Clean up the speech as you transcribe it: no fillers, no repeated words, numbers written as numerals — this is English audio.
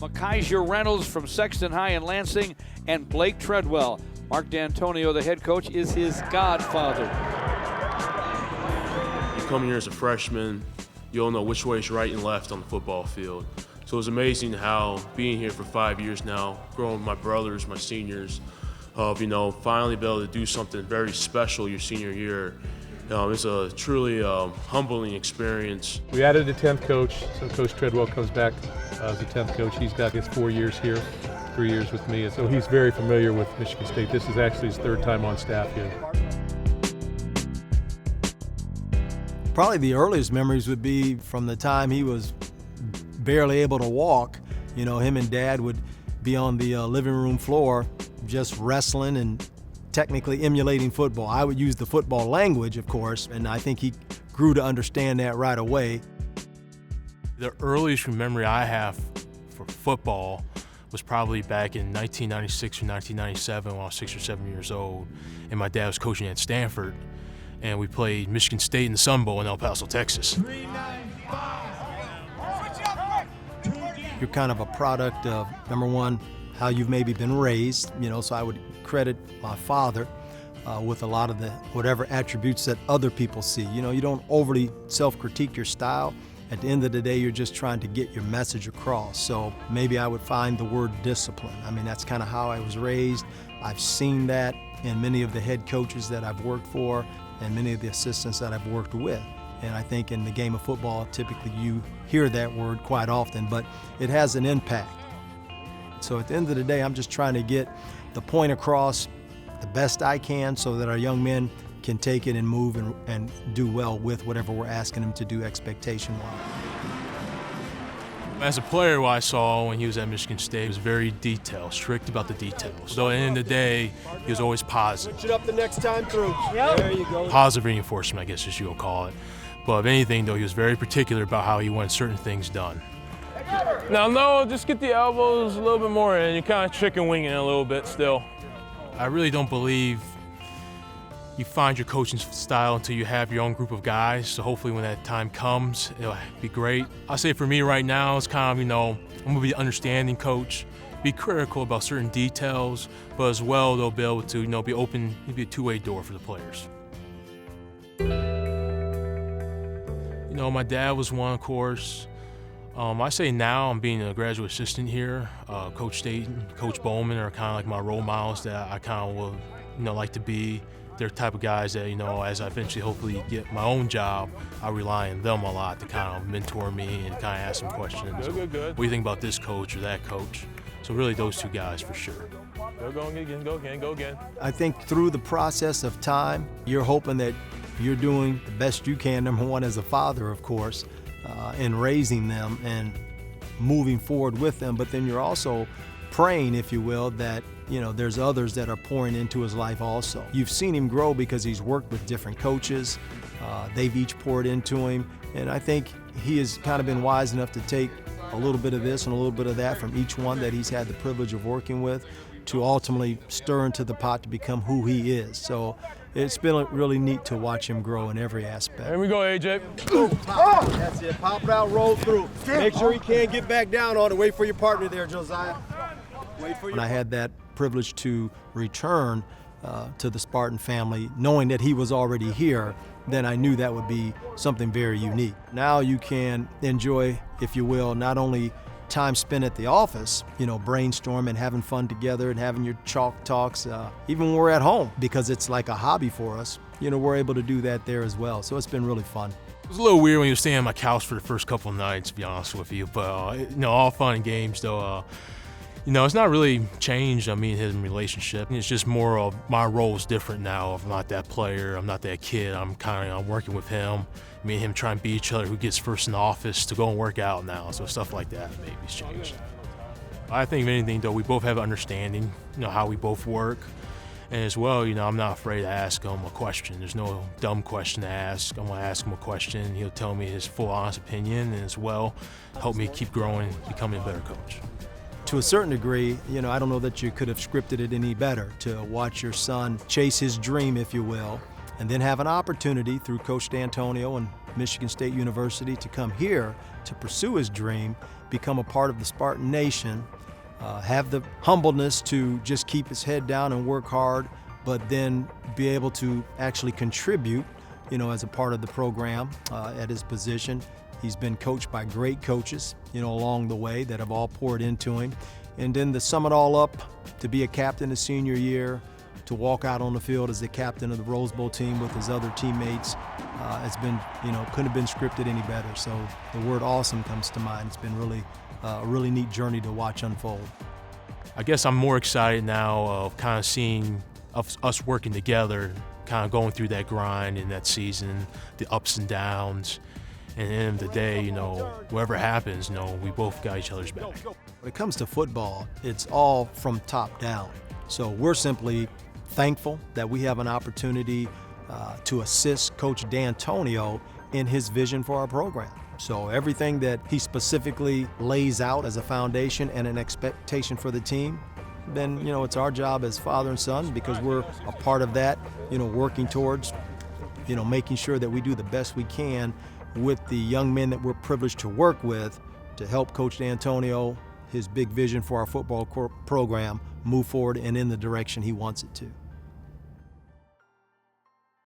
Makaiser Reynolds from Sexton High in Lansing, and Blake Treadwell. Mark D'Antonio, the head coach, is his godfather. You come here as a freshman, you don't know which way is right and left on the football field. So it's amazing how being here for 5 years now, growing with my brothers, my seniors, finally be able to do something very special your senior year. It's a truly humbling experience. We added a 10th coach, so Coach Treadwell comes back as a 10th coach. He's got his 4 years here, 3 years with me, so he's very familiar with Michigan State. This is actually his 3rd time on staff here. Probably the earliest memories would be from the time he was barely able to walk. You know, him and Dad would be on the living room floor just wrestling and technically emulating football. I would use the football language, of course, and I think he grew to understand that right away. The earliest memory I have for football was probably back in 1996 or 1997 when I was 6 or 7 years old, and my dad was coaching at Stanford, and we played Michigan State in the Sun Bowl in El Paso, Texas. You're kind of a product of, number one, how you've maybe been raised, so I would credit my father with a lot of the whatever attributes that other people see. You don't overly self-critique your style. At the end of the day, you're just trying to get your message across. So maybe I would find the word discipline. I mean, that's kind of how I was raised. I've seen that in many of the head coaches that I've worked for and many of the assistants that I've worked with. And I think in the game of football, typically you hear that word quite often, but it has an impact. So at the end of the day, I'm just trying to get the point across the best I can so that our young men can take it and move and do well with whatever we're asking them to do expectation-wise. As a player, what I saw when he was at Michigan State, he was very detailed, strict about the details. So at the end of the day, he was always positive. Switch it up the next time through. Yep. There you go. Positive reinforcement, I guess as you'll call it. But if anything, though, he was very particular about how he wanted certain things done. Now, no, just get the elbows a little bit more in. You're kind of chicken winging a little bit still. I really don't believe you find your coaching style until you have your own group of guys. So hopefully when that time comes, it'll be great. I say for me right now, it's kind of, I'm going to be an understanding coach, be critical about certain details, but as well, they'll be able to, be open, be a two-way door for the players. My dad was one, of course. I say now I'm being a graduate assistant here. Coach Staten, Coach Bowman are kind of like my role models that I kind of will, like to be. They're the type of guys that, as I eventually hopefully get my own job, I rely on them a lot to kind of mentor me and kind of ask some questions. Good. What do you think about this coach or that coach? So really those two guys for sure. Go again. I think through the process of time, you're hoping that you're doing the best you can, number one as a father, of course, in raising them and moving forward with them, but then you're also praying, if you will, that there's others that are pouring into his life also. You've seen him grow because he's worked with different coaches. They've each poured into him, and I think he has kind of been wise enough to take a little bit of this and a little bit of that from each one that he's had the privilege of working with to ultimately stir into the pot to become who he is. So it's been really neat to watch him grow in every aspect. Here we go, AJ. That's it. Pop it out, roll through. Make sure he can't get back down on it. Wait for your partner there, Josiah. Wait for you. When I had that privilege to return to the Spartan family, knowing that he was already here, then I knew that would be something very unique. Now you can enjoy, if you will, not only time spent at the office, brainstorming, having fun together and having your chalk talks, even when we're at home, because it's like a hobby for us, we're able to do that there as well. So it's been really fun. It was a little weird when you were staying on my couch for the first couple of nights, to be honest with you, but all fun and games though. It's not really changed, his relationship. It's just more of my role is different now. I'm not that player, I'm not that kid. I'm kind of working with him. Me and him trying to beat each other, who gets first in the office to go and work out now. So stuff like that maybe has changed. I think if anything though, we both have an understanding, how we both work. And as well, I'm not afraid to ask him a question. There's no dumb question to ask. I'm gonna ask him a question. He'll tell me his full honest opinion and as well help me keep growing, becoming a better coach. To a certain degree, I don't know that you could have scripted it any better to watch your son chase his dream, if you will, and then have an opportunity through Coach D'Antonio and Michigan State University to come here to pursue his dream become a part of the Spartan Nation, have the humbleness to just keep his head down and work hard, but then be able to actually contribute, as a part of the program at his position. He's been coached by great coaches, along the way that have all poured into him. And then to sum it all up, to be a captain his senior year, to walk out on the field as the captain of the Rose Bowl team with his other teammates, it's been, couldn't have been scripted any better. So the word awesome comes to mind. It's been really a really neat journey to watch unfold. I guess I'm more excited now of kind of seeing us working together, kind of going through that grind in that season, the ups and downs. And at the end of the day, whatever happens, we both got each other's back. When it comes to football, it's all from top down. So we're simply thankful that we have an opportunity to assist Coach D'Antonio in his vision for our program. So everything that he specifically lays out as a foundation and an expectation for the team, then it's our job as father and son, because we're a part of that, working towards, making sure that we do the best we can with the young men that we're privileged to work with to help Coach D'Antonio, his big vision for our football program, move forward and in the direction he wants it to.